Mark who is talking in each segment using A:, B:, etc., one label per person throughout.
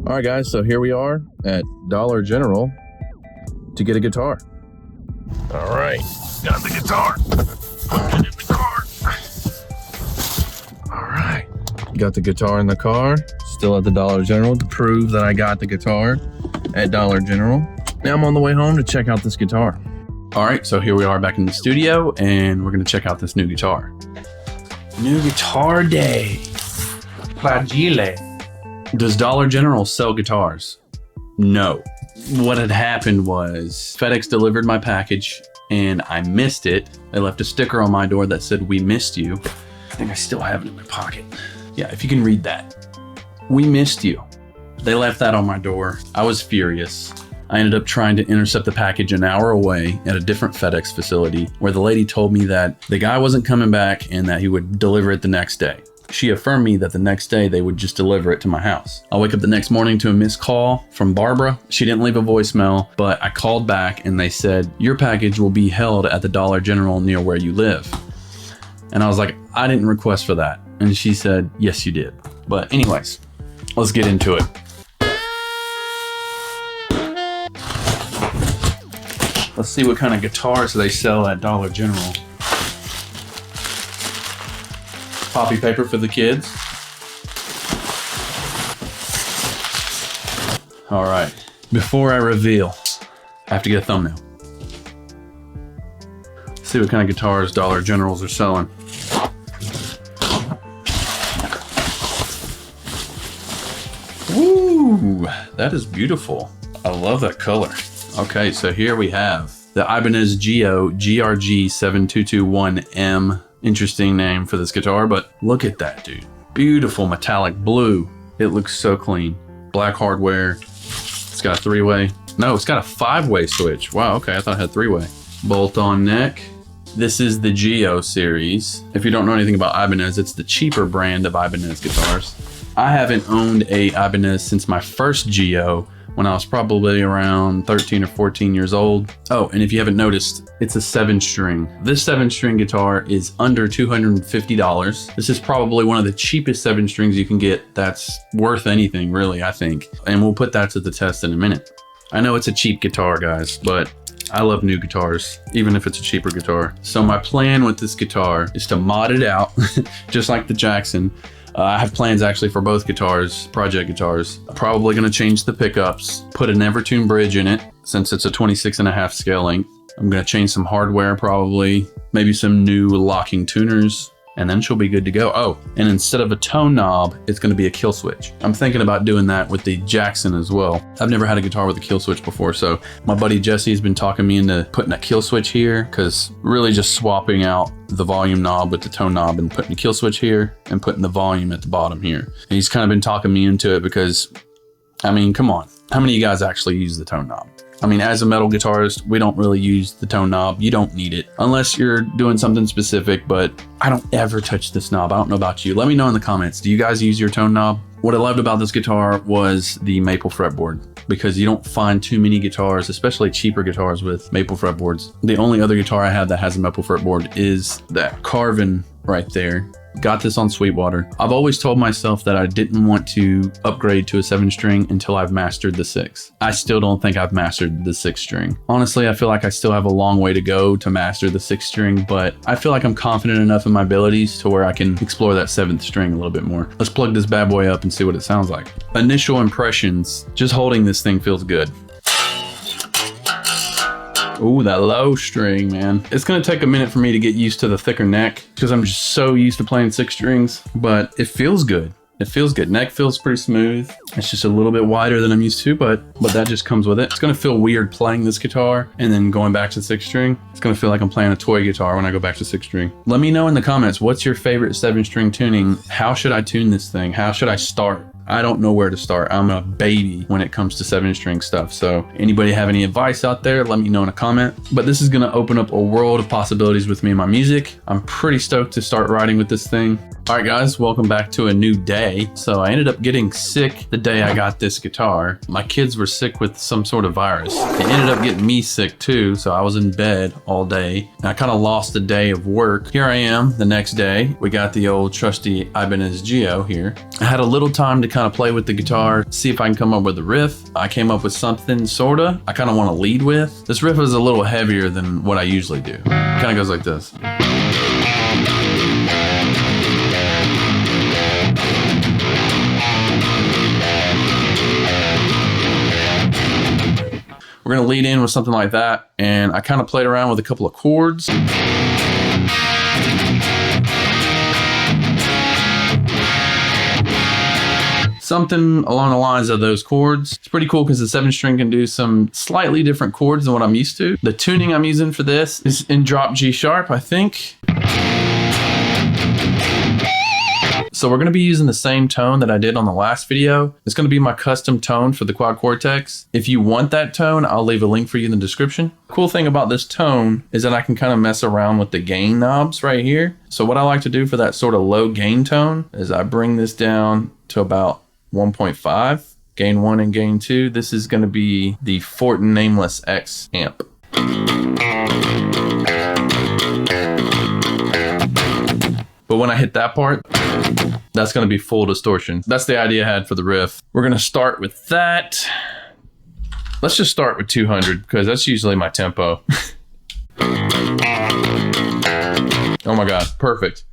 A: All right, guys, so here we are at Dollar General to get a guitar. All right, got the guitar. Put it in the car. All right, got the guitar in the car. Still at the Dollar General to prove that I got the guitar at Dollar General. Now I'm on the way home to check out this guitar.
B: All right, so here we are back in the studio, and we're gonna check out this new guitar. New guitar day. Fragile. Does Dollar General sell guitars? No. What had happened was FedEx delivered my package and I missed it. They left a sticker on my door that said, "We missed you." I think I still have it in my pocket. Yeah, if you can read that. "We missed you." They left that on my door. I was furious. I ended up trying to intercept the package an hour away at a different FedEx facility where the lady told me that the guy wasn't coming back and that he would deliver it the next day. She affirmed me that the next day they would just deliver it to my house. I wake up the next morning to a missed call from Barbara. She didn't leave a voicemail, but I called back and they said, "Your package will be held at the Dollar General near where you live." And I was like, "I didn't request for that." And she said, "Yes, you did." But anyways, let's get into it. Let's see what kind of guitars they sell at Dollar General. Copy paper for the kids. All right, before I reveal, I have to get a thumbnail. Let's see what kind of guitars Dollar Generals are selling. Ooh, that is beautiful. I love that color. Okay, so here we have the Ibanez Geo GRG 7221M. Interesting name for this guitar, but look at that, dude. Beautiful metallic blue. It looks so clean. Black hardware. It's got a three-way. No, it's got a five-way switch. Wow, okay, I thought it had three-way. Bolt-on neck. This is the Geo series. If you don't know anything about Ibanez, it's the cheaper brand of Ibanez guitars. I haven't owned a Ibanez since my first Geo, when I was probably around 13 or 14 years old. Oh, and if you haven't noticed, it's a 7-string. This 7-string guitar is under $250. This is probably one of the cheapest 7-strings you can get that's worth anything, really, I think. And we'll put that to the test in a minute. I know it's a cheap guitar, guys, but I love new guitars, even if it's a cheaper guitar. So my plan with this guitar is to mod it out, just like the Jackson. I have plans actually for both guitars, project guitars. I'm probably gonna change the pickups, put an Evertune bridge in it, since it's a 26.5 scale length. I'm gonna change some hardware probably, maybe some new locking tuners, and then she'll be good to go. Oh, and instead of a tone knob, it's gonna be a kill switch. I'm thinking about doing that with the Jackson as well. I've never had a guitar with a kill switch before, so my buddy Jesse has been talking me into putting a kill switch here, because really just swapping out the volume knob with the tone knob and putting the kill switch here and putting the volume at the bottom here. And he's kind of been talking me into it because, I mean, come on. How many of you guys actually use the tone knob? I mean, as a metal guitarist, we don't really use the tone knob. You don't need it unless you're doing something specific, but I don't ever touch this knob. I don't know about you. Let me know in the comments. Do you guys use your tone knob? What I loved about this guitar was the maple fretboard, because you don't find too many guitars, especially cheaper guitars with maple fretboards. The only other guitar I have that has a maple fretboard is that Carvin right there. Got this on Sweetwater. I've always told myself that I didn't want to upgrade to a 7-string until I've mastered the 6. I still don't think I've mastered the 6-string. Honestly, I feel like I still have a long way to go to master the 6-string, but I feel like I'm confident enough in my abilities to where I can explore that 7th string a little bit more. Let's plug this bad boy up and see what it sounds like. Initial impressions, just holding this thing feels good. Ooh, that low string, man. It's gonna take a minute for me to get used to the thicker neck because I'm just so used to playing 6 strings, but it feels good. It feels good. Neck feels pretty smooth. It's just a little bit wider than I'm used to, but that just comes with it. It's gonna feel weird playing this guitar and then going back to 6-string. It's gonna feel like I'm playing a toy guitar when I go back to 6-string. Let me know in the comments, what's your favorite 7-string tuning? How should I tune this thing? How should I start? I don't know where to start. I'm a baby when it comes to 7-string stuff. So anybody have any advice out there, let me know in a comment. But this is gonna open up a world of possibilities with me and my music. I'm pretty stoked to start writing with this thing. All right, guys, welcome back to a new day. So I ended up getting sick the day I got this guitar. My kids were sick with some sort of virus. It ended up getting me sick too, so I was in bed all day. And I kind of lost a day of work. Here I am the next day. We got the old trusty Ibanez Geo here. I had a little time to kind of play with the guitar, see if I can come up with a riff. I came up with something sorta I kind of want to lead with. This riff is a little heavier than what I usually do. It kind of goes like this. We're gonna lead in with something like that, and I kind of played around with a couple of chords. Something along the lines of those chords. It's pretty cool because the 7-string can do some slightly different chords than what I'm used to. The tuning I'm using for this is in drop G sharp, I think. So we're going to be using the same tone that I did on the last video. It's going to be my custom tone for the Quad Cortext. If you want that tone, I'll leave a link for you in the description. Cool thing about this tone is that I can kind of mess around with the gain knobs right here. So what I like to do for that sort of low gain tone is I bring this down to about 1.5, gain 1 and gain 2. This is going to be the Fortin Nameless X amp. But when I hit that part, that's going to be full distortion. That's the idea I had for the riff. We're going to start with that. Let's just start with 200 because that's usually my tempo. Oh my God, perfect.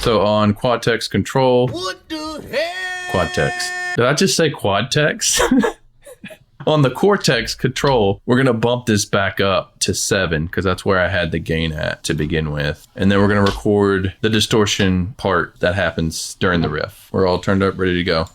B: So on Quad Text control, what the hell? Quad Text. Did I just say Quad Text? On the Cortex control, we're gonna bump this back up to 7 because that's where I had the gain at to begin with. And then we're gonna record the distortion part that happens during the riff. We're all turned up, ready to go.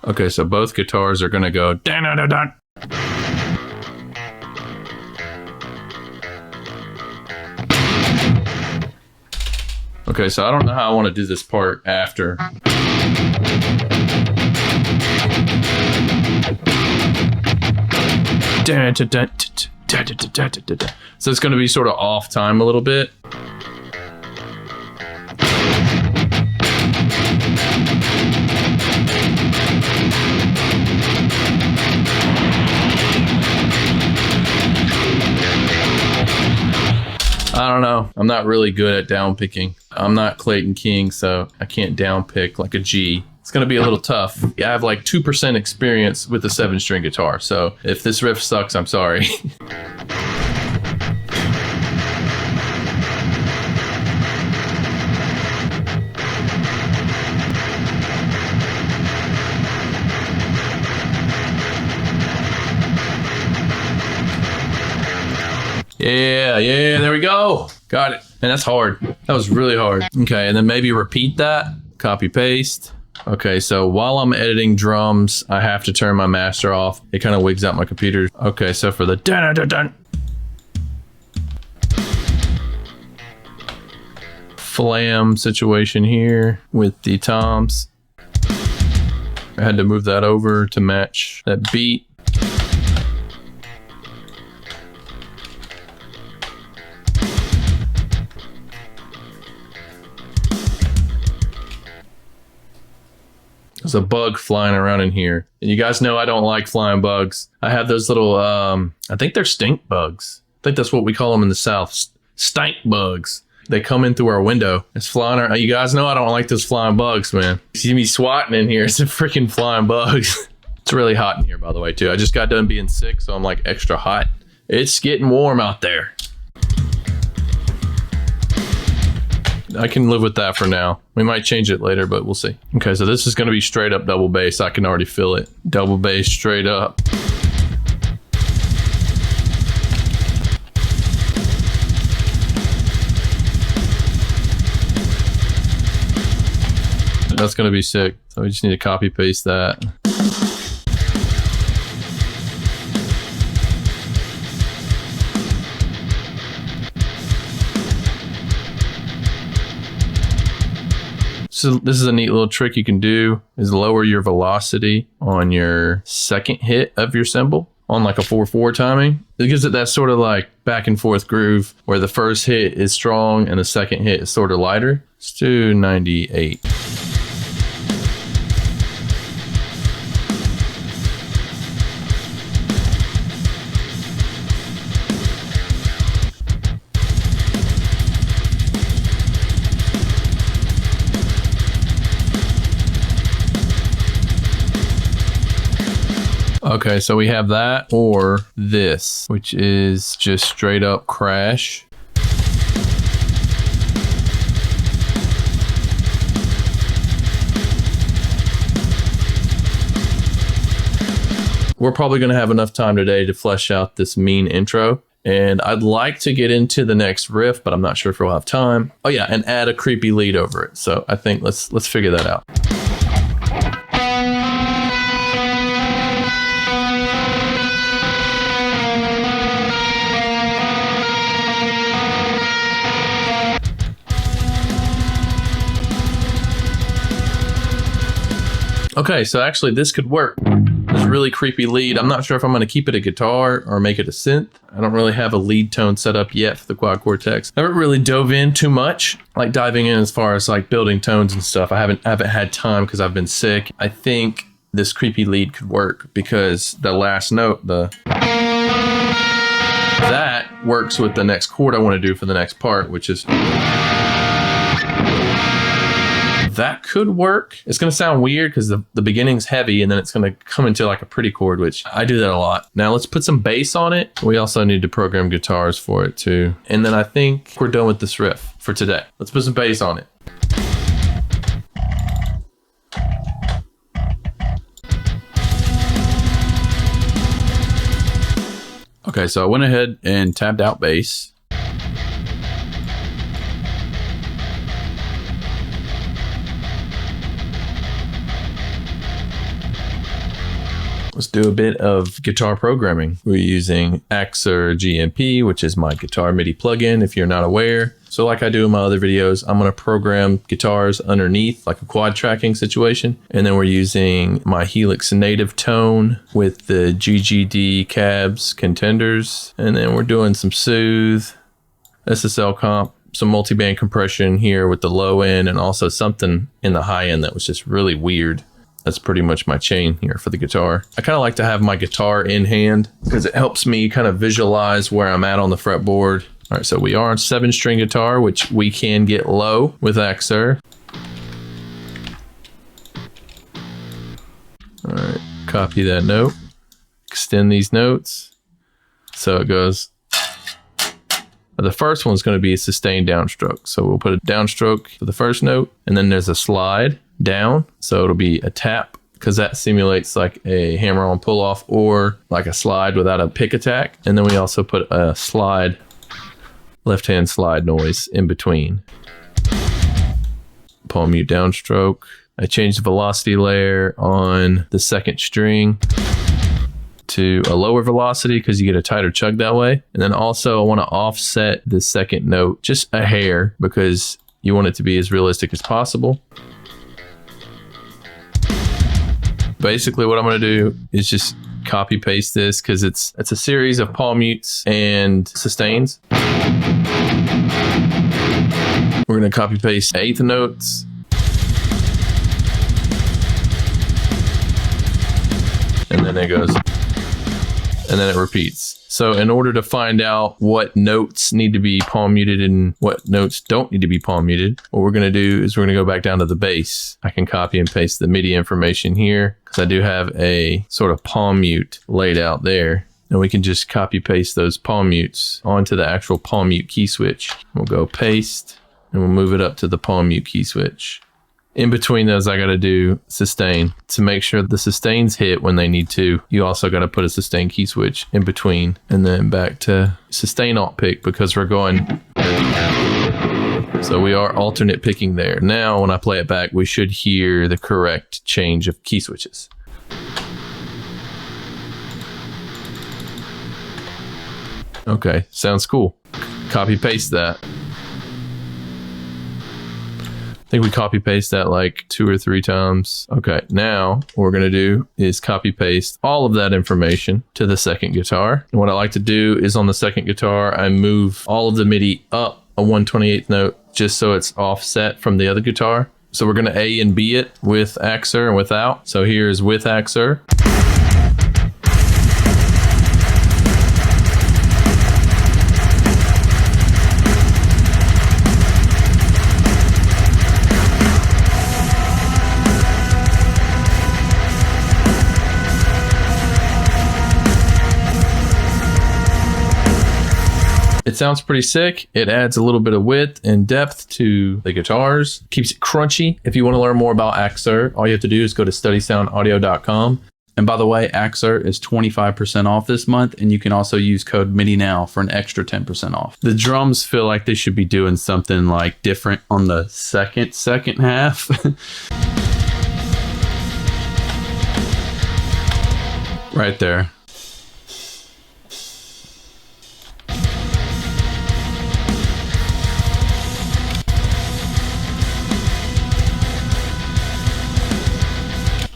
B: Okay, so both guitars are gonna go da-da-da-da. Okay, so I don't know how I want to do this part after. So it's going to be sort of off time a little bit. I don't know. I'm not really good at down picking. I'm not Clayton King, so I can't down pick like a G. It's going to be a little tough. Yeah, I have like 2% experience with the 7-string guitar. So if this riff sucks, I'm sorry. Yeah, there we go. Got it. And that's hard. That was really hard. Okay, and then maybe repeat that. Copy, paste. Okay, so while I'm editing drums, I have to turn my master off. It kind of wigs out my computer. Okay, so for the dun-dun-dun-dun. Flam situation here with the toms. I had to move that over to match that beat. There's a bug flying around in here. And you guys know I don't like flying bugs. I have those little, I think they're stink bugs. I think that's what we call them in the South. Stink bugs. They come in through our window. It's flying around. You guys know I don't like those flying bugs, man. You see me swatting in here. It's a freaking flying bugs. It's really hot in here, by the way, too. I just got done being sick, so I'm like extra hot. It's getting warm out there. I can live with that for now. We might change it later, but we'll see. Okay, so this is going to be straight up double bass. I can already feel it. Double bass straight up. That's going to be sick. So we just need to copy paste that.
A: So this is a neat little trick you can do, is lower your velocity on your second hit of your cymbal on like a 4/4 timing. It gives it that sort of like back and forth groove where the first hit is strong and the second hit is sort of lighter. Let's do 98. Okay, so we have that or this, which is just straight up crash. We're probably gonna have enough time today to flesh out this mean intro. And I'd like to get into the next riff, but I'm not sure if we'll have time. Oh yeah, and add a creepy lead over it. So I think let's figure that out. Okay, so actually this could work. This really creepy lead. I'm not sure if I'm going to keep it a guitar or make it a synth. I don't really have a lead tone set up yet for the Quad Cortext. I haven't really dove in too much, like diving in as far as like building tones and stuff. I haven't had time because I've been sick. I think this creepy lead could work because the last note, that works with the next chord I want to do for the next part, which is... That could work. It's going to sound weird because the beginning's heavy and then it's going to come into like a pretty chord, which I do that a lot. Now let's put some bass on it. We also need to program guitars for it too. And then I think we're done with this riff for today. Let's put some bass on it.
B: Okay, so I went ahead and tabbed out bass.
A: Let's do a bit of guitar programming. We're using Axure GMP, which is my guitar Midi plugin, if you're not aware. So like I do in my other videos, I'm gonna program guitars underneath, like a quad tracking situation. And then we're using my Helix native tone with the GGD cabs contenders. And then we're doing some soothe, SSL comp, some multi-band compression here with the low end, and also something in the high end that was just really weird. That's pretty much my chain here for the guitar. I kind of like to have my guitar in hand because it helps me kind of visualize where I'm at on the fretboard. All right, so we are on 7-string guitar, which we can get low with Axure. All right, copy that note, extend these notes. So it goes, the first one's going to be a sustained downstroke. So we'll put a downstroke for the first note, and then there's a slide down. So it'll be a tap because that simulates like a hammer on pull off or like a slide without a pick attack. And then we also put a slide, left hand slide noise in between. Palm mute downstroke. I changed the velocity layer on the second string to a lower velocity because you get a tighter chug that way. And then also I want to offset the second note just a hair because you want it to be as realistic as possible. Basically what I'm going to do is just copy paste this because it's a series of palm mutes and sustains. We're going to copy paste eighth notes. And then it goes, and then it repeats. So in order to find out what notes need to be palm muted and what notes don't need to be palm muted, what we're going to do is we're going to go back down to the bass. I can copy and paste the MIDI information here because I do have a sort of palm mute laid out there. And we can just copy paste those palm mutes onto the actual palm mute key switch. We'll go paste and we'll move it up to the palm mute key switch. In between those, I got to do sustain to make sure the sustains hit when they need to. You also got to put a sustain key switch in between and then back to sustain alt pick because we're going. So we are alternate picking there. Now, when I play it back, we should hear the correct change of key switches. Okay, sounds cool. Copy paste that. think we copy paste that like 2 or 3 times. Okay, now what we're gonna do is copy paste all of that information to the second guitar. And what I like to do is on the second guitar, I move all of the MIDI up a 1/28th note just so it's offset from the other guitar. So we're gonna A and B it with Axure and without. So here's with Axure. It sounds pretty sick. It adds a little bit of width and depth to the guitars, keeps it crunchy. If you want to learn more about Axure, all you have to do is go to studysoundaudio.com. And by the way, Axure is 25% off this month, and you can also use code MIDI now for an extra 10% off. The drums feel like they should be doing something like different on the second half. Right there.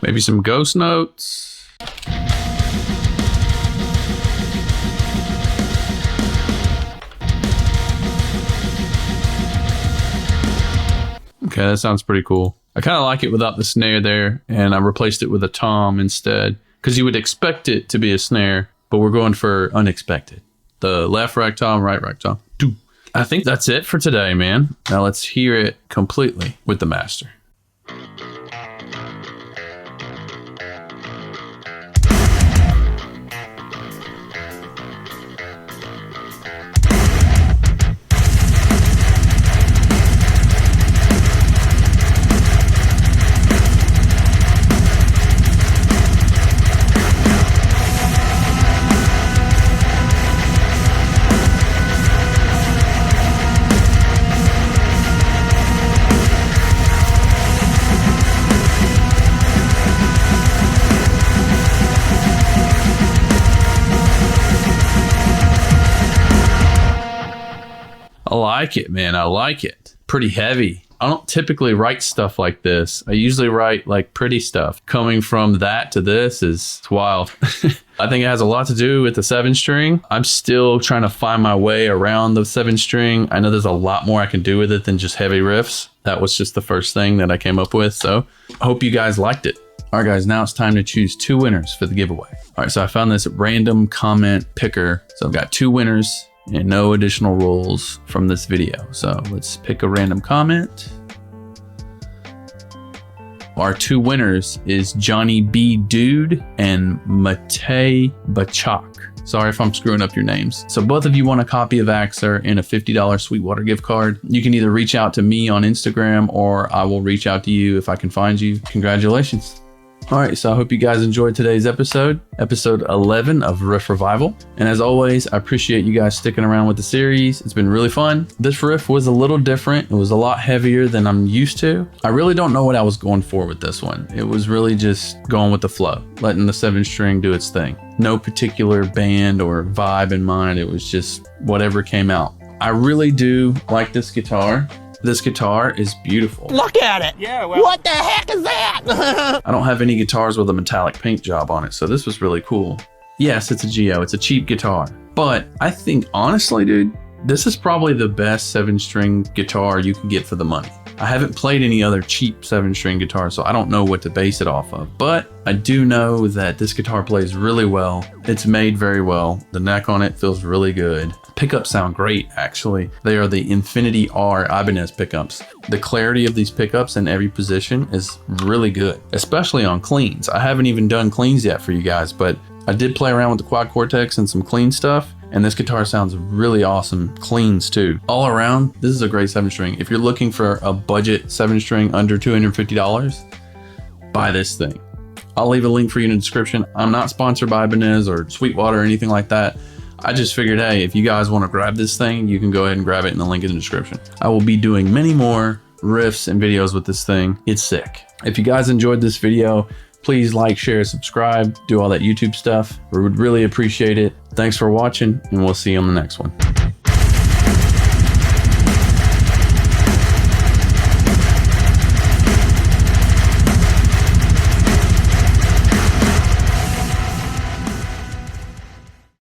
A: Maybe some ghost notes. Okay, that sounds pretty cool. I kind of like it without the snare there, and I replaced it with a tom instead, because you would expect it to be a snare, but we're going for unexpected. The left rack tom, right rack tom. I think that's it for today, man. Now let's hear it completely with the master. I like it, man. I like it. Pretty heavy. I don't typically write stuff like this. I usually write like pretty stuff. Coming from that to this is wild. I think it has a lot to do with the 7-string. I'm still trying to find my way around the 7-string. I know there's a lot more I can do with it than just heavy riffs. That was just the first thing that I came up with. So I hope you guys liked it. All right, guys, now it's time to choose 2 winners for the giveaway. All right, so I found this random comment picker. So I've got 2 winners and no additional rules from this video. So let's pick a random comment. Our 2 winners is Johnny B. Dude and Matej Bachak. Sorry if I'm screwing up your names. So both of you want a copy of Axure and a $50 Sweetwater gift card. You can either reach out to me on Instagram or I will reach out to you if I can find you. Congratulations. All right, so I hope you guys enjoyed today's episode 11 of Riff Revival. And as always, I appreciate you guys sticking around with the series. It's been really fun. This riff was a little different. It was a lot heavier than I'm used to. I really don't know what I was going for with this one. It was really just going with the flow, letting the 7-string do its thing. No particular band or vibe in mind. It was just whatever came out. I really do like this guitar. This guitar is beautiful.
C: Look at it. Yeah, well, what the heck is that?
A: I don't have any guitars with a metallic paint job on it, so this was really cool. Yes, it's a Geo. It's a cheap guitar. But I think, honestly, dude, this is probably the best 7-string guitar you can get for the money. I haven't played any other cheap 7-string guitar, so I don't know what to base it off of. But I do know that this guitar plays really well. It's made very well. The neck on it feels really good. Pickups sound great, actually. They are the Infinity R Ibanez pickups. The clarity of these pickups in every position is really good, especially on cleans. I haven't even done cleans yet for you guys, but I did play around with the Quad Cortext and some clean stuff, and this guitar sounds really awesome. Cleans too. All around, this is a great 7-string. If you're looking for a budget 7-string under $250, buy this thing. I'll leave a link for you in the description. I'm not sponsored by Ibanez or Sweetwater or anything like that. I just figured, hey, if you guys want to grab this thing, you can go ahead and grab it in the link in the description. I will be doing many more riffs and videos with this thing. It's sick. If you guys enjoyed this video, please like, share, subscribe, do all that YouTube stuff. We would really appreciate it. Thanks for watching, and we'll see you on the next one.